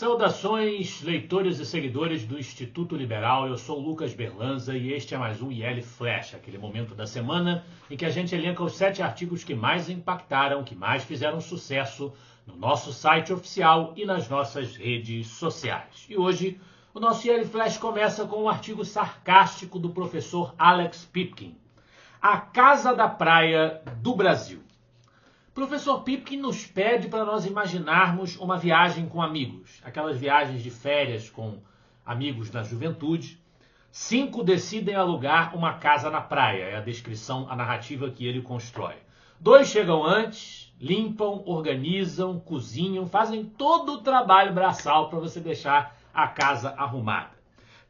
Saudações, leitores e seguidores do Instituto Liberal. Eu sou o Lucas Berlanza e este é mais um IL Flash, aquele momento da semana em que a gente elenca os 7 artigos que mais impactaram, que mais fizeram sucesso no nosso site oficial e nas nossas redes sociais. E hoje o nosso IL Flash começa com um artigo sarcástico do professor Alex Pipkin, A Casa da Praia do Brasil. Professor Pipkin nos pede para nós imaginarmos uma viagem com amigos, aquelas viagens de férias com amigos da juventude. 5 decidem alugar uma casa na praia, é a descrição, a narrativa que ele constrói. 2 chegam antes, limpam, organizam, cozinham, fazem todo o trabalho braçal para você deixar a casa arrumada.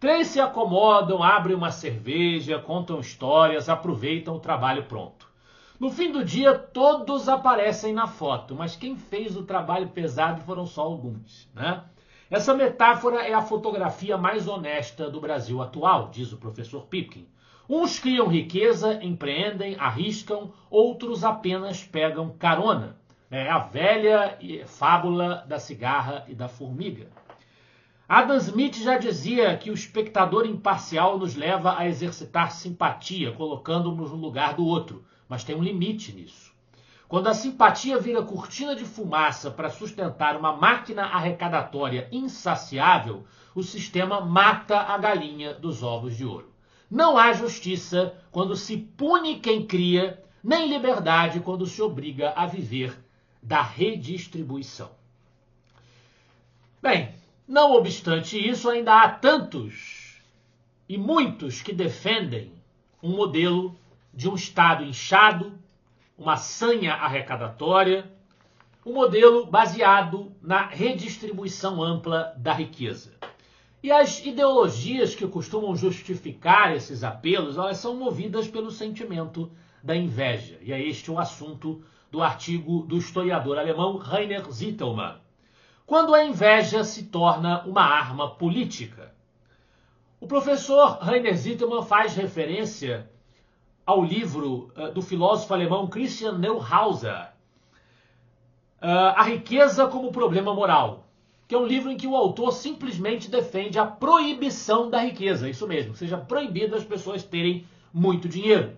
3 se acomodam, abrem uma cerveja, contam histórias, aproveitam o trabalho pronto. No fim do dia, todos aparecem na foto, mas quem fez o trabalho pesado foram só alguns, né? Essa metáfora é a fotografia mais honesta do Brasil atual, diz o professor Pipkin. Uns criam riqueza, empreendem, arriscam, outros apenas pegam carona. É a velha fábula da cigarra e da formiga. Adam Smith já dizia que o espectador imparcial nos leva a exercitar simpatia, colocando-nos no lugar do outro. Mas tem um limite nisso. Quando a simpatia vira cortina de fumaça para sustentar uma máquina arrecadatória insaciável, o sistema mata a galinha dos ovos de ouro. Não há justiça quando se pune quem cria, nem liberdade quando se obriga a viver da redistribuição. Bem, não obstante isso, ainda há tantos e muitos que defendem um modelo de um Estado inchado, uma sanha arrecadatória, um modelo baseado na redistribuição ampla da riqueza. E as ideologias que costumam justificar esses apelos, elas são movidas pelo sentimento da inveja. E é este o assunto do artigo do historiador alemão Rainer Zitelmann. Quando a inveja se torna uma arma política. O professor Rainer Zitelmann faz referência ao livro do filósofo alemão Christian Neuhauser, A Riqueza como Problema Moral, que é um livro em que o autor simplesmente defende a proibição da riqueza, isso mesmo, seja proibido as pessoas terem muito dinheiro.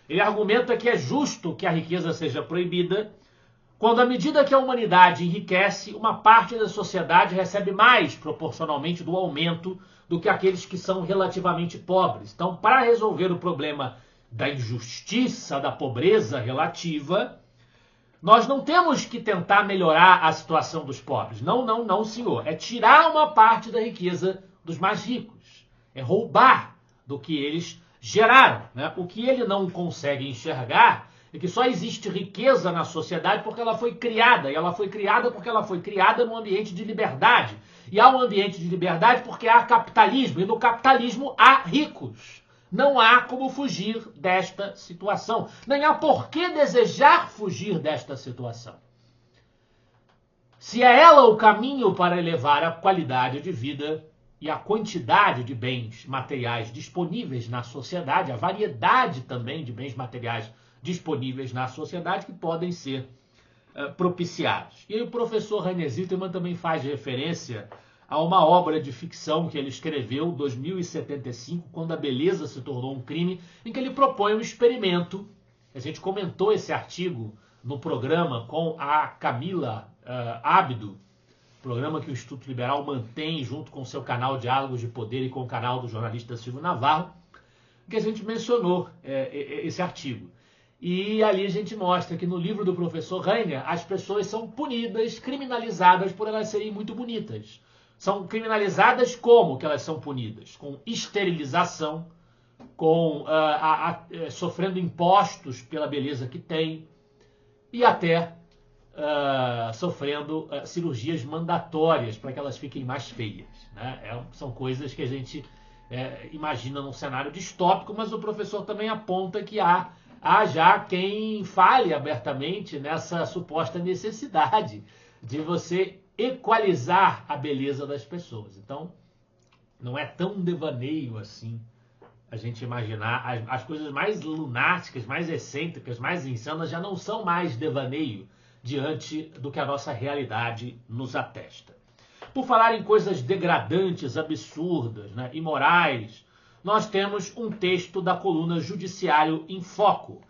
Ele argumenta que é justo que a riqueza seja proibida quando, à medida que a humanidade enriquece, uma parte da sociedade recebe mais proporcionalmente do aumento do que aqueles que são relativamente pobres. Então, para resolver o problema da injustiça, da pobreza relativa, nós não temos que tentar melhorar a situação dos pobres. Não, não, não, senhor. É tirar uma parte da riqueza dos mais ricos. É roubar do que eles geraram, né? O que ele não consegue enxergar é que só existe riqueza na sociedade porque ela foi criada. E ela foi criada porque ela foi criada num ambiente de liberdade. E há um ambiente de liberdade porque há capitalismo. E no capitalismo há ricos. Não há como fugir desta situação. Nem há por que desejar fugir desta situação. Se é ela o caminho para elevar a qualidade de vida e a quantidade de bens materiais disponíveis na sociedade, a variedade também de bens materiais disponíveis na sociedade que podem ser propiciados. E aí o professor Rainer Zitelmann também faz referência a uma obra de ficção que ele escreveu, 2075, quando a beleza se tornou um crime, em que ele propõe um experimento. A gente comentou esse artigo no programa com a Camila Abdo, programa que o Instituto Liberal mantém junto com o seu canal Diálogos de Poder e com o canal do jornalista Silvio Navarro, que a gente mencionou esse artigo. E ali a gente mostra que no livro do professor Rainer, as pessoas são punidas, criminalizadas por elas serem muito bonitas. São criminalizadas como que elas são punidas? Com esterilização, com sofrendo impostos pela beleza que tem e até sofrendo cirurgias mandatórias para que elas fiquem mais feias, né? São coisas que a gente imagina num cenário distópico, mas o professor também aponta que há já quem fale abertamente nessa suposta necessidade de você equalizar a beleza das pessoas. Então, não é tão devaneio assim a gente imaginar. As coisas mais lunáticas, mais excêntricas, mais insanas já não são mais devaneio diante do que a nossa realidade nos atesta. Por falar em coisas degradantes, absurdas, né, imorais, nós temos um texto da coluna Judiciário em Foco.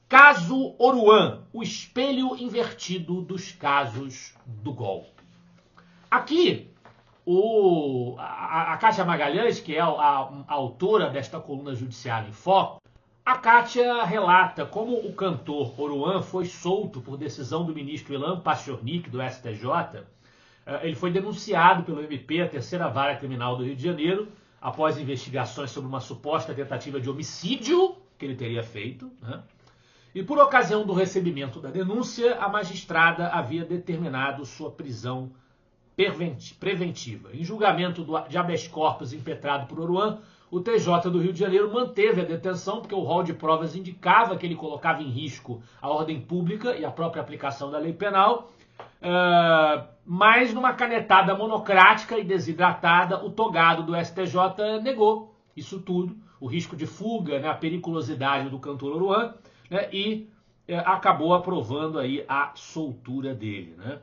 Caso Oruan, o espelho invertido dos casos do golpe. Aqui, a Kátia Magalhães, que é a autora desta coluna Judiciário em Foco, a Kátia relata como o cantor Oruan foi solto por decisão do ministro Ilan Pachornik, do STJ. Ele foi denunciado pelo MP, a terceira vara criminal do Rio de Janeiro, após investigações sobre uma suposta tentativa de homicídio que ele teria feito, né? E por ocasião do recebimento da denúncia, a magistrada havia determinado sua prisão preventiva. Em julgamento de habeas corpus impetrado por Oruan, o TJ do Rio de Janeiro manteve a detenção porque o rol de provas indicava que ele colocava em risco a ordem pública e a própria aplicação da lei penal, mas numa canetada monocrática e desidratada, o togado do STJ negou isso tudo, o risco de fuga, né, a periculosidade do cantor Oruan, né, e acabou aprovando aí a soltura dele, né?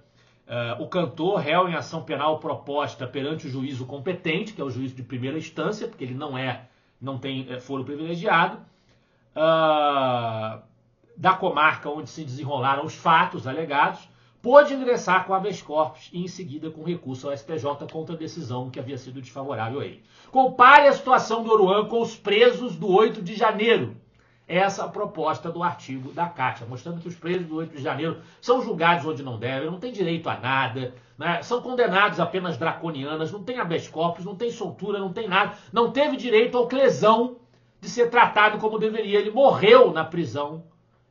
O cantor, réu em ação penal proposta perante o juízo competente, que é o juízo de primeira instância, porque ele não tem foro privilegiado, da comarca onde se desenrolaram os fatos alegados, pôde ingressar com habeas corpus e em seguida com recurso ao STJ contra a decisão que havia sido desfavorável a ele. Compare a situação do Oruan com os presos do 8 de janeiro. Essa a proposta do artigo da Kátia, mostrando que os presos do 8 de janeiro são julgados onde não devem, não têm direito a nada, né? São condenados a penas draconianas, não tem habeas corpus, não tem soltura, não tem nada, não teve direito ao clesão de ser tratado como deveria. Ele morreu na prisão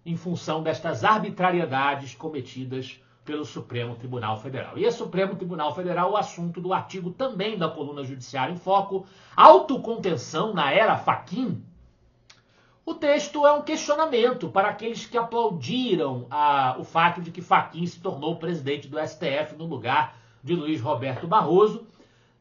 em função destas arbitrariedades cometidas pelo Supremo Tribunal Federal. E é Supremo Tribunal Federal o assunto do artigo também da coluna Judiciário em Foco, autocontenção na era Fachin. O texto é um questionamento para aqueles que aplaudiram o fato de que Fachin se tornou presidente do STF no lugar de Luiz Roberto Barroso,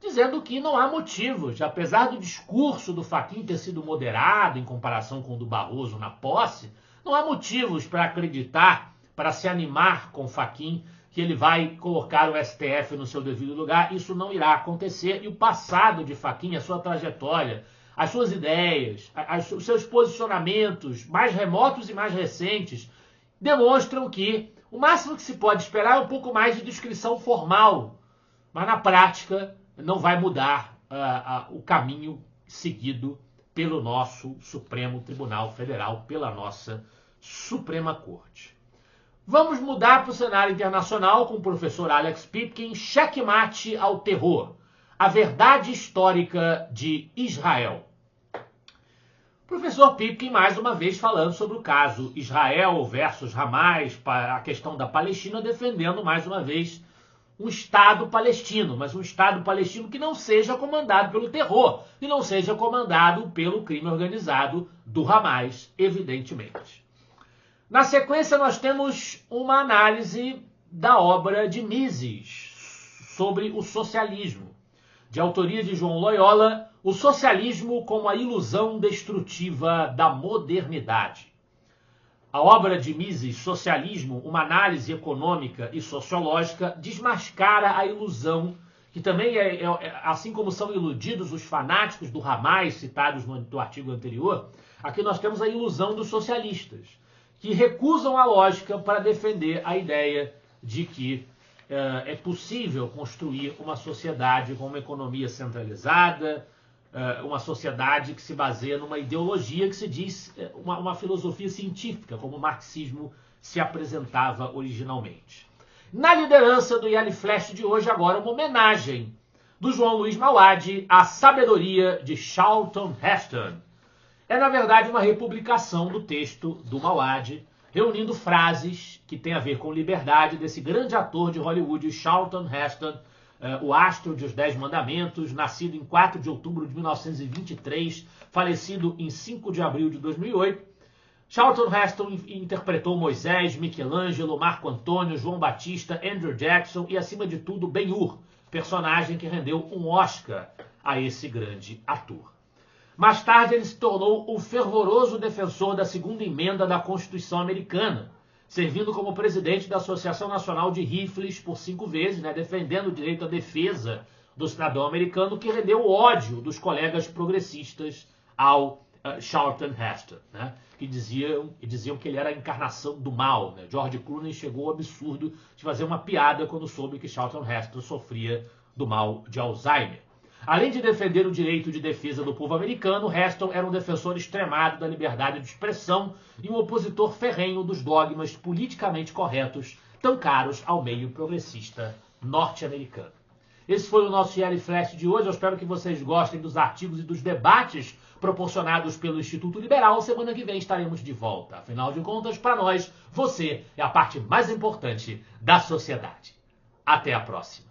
dizendo que não há motivos, apesar do discurso do Fachin ter sido moderado em comparação com o do Barroso na posse, não há motivos para acreditar, para se animar com Fachin, que ele vai colocar o STF no seu devido lugar. Isso não irá acontecer e o passado de Fachin, a sua trajetória, as suas ideias, os seus posicionamentos mais remotos e mais recentes demonstram que o máximo que se pode esperar é um pouco mais de descrição formal, mas na prática não vai mudar o caminho seguido pelo nosso Supremo Tribunal Federal, pela nossa Suprema Corte. Vamos mudar para o cenário internacional com o professor Alex Pipkin, Checkmate ao terror, a verdade histórica de Israel. Professor Pipkin, mais uma vez, falando sobre o caso Israel versus Hamas, a questão da Palestina, defendendo, mais uma vez, um Estado palestino, mas um Estado palestino que não seja comandado pelo terror, e não seja comandado pelo crime organizado do Hamas, evidentemente. Na sequência, nós temos uma análise da obra de Mises sobre o socialismo, de autoria de João Loyola, o socialismo como a ilusão destrutiva da modernidade. A obra de Mises, Socialismo, uma análise econômica e sociológica, desmascara a ilusão, que também assim como são iludidos os fanáticos do Hamas, citados no artigo anterior, aqui nós temos a ilusão dos socialistas, que recusam a lógica para defender a ideia de que é possível construir uma sociedade com uma economia centralizada, uma sociedade que se baseia numa ideologia que se diz uma filosofia científica, como o marxismo se apresentava originalmente. Na liderança do Yale Flash de hoje, agora uma homenagem do João Luiz Mauad à sabedoria de Charlton Heston. É, na verdade, uma republicação do texto do Mauad, reunindo frases que têm a ver com liberdade desse grande ator de Hollywood, Charlton Heston, o astro de Os 10 Mandamentos, nascido em 4 de outubro de 1923, falecido em 5 de abril de 2008. Charlton Heston interpretou Moisés, Michelangelo, Marco Antônio, João Batista, Andrew Jackson e, acima de tudo, Ben-Hur, personagem que rendeu um Oscar a esse grande ator. Mais tarde, ele se tornou o fervoroso defensor da segunda emenda da Constituição americana, servindo como presidente da Associação Nacional de Rifles por 5 vezes, né, defendendo o direito à defesa do cidadão americano, que rendeu o ódio dos colegas progressistas ao Charlton Heston, né, que diziam que ele era a encarnação do mal. Né? George Clooney chegou ao absurdo de fazer uma piada quando soube que Charlton Heston sofria do mal de Alzheimer. Além de defender o direito de defesa do povo americano, Heston era um defensor extremado da liberdade de expressão e um opositor ferrenho dos dogmas politicamente corretos, tão caros ao meio progressista norte-americano. Esse foi o nosso IL Flash de hoje. Eu espero que vocês gostem dos artigos e dos debates proporcionados pelo Instituto Liberal. Semana que vem estaremos de volta. Afinal de contas, para nós, você é a parte mais importante da sociedade. Até a próxima.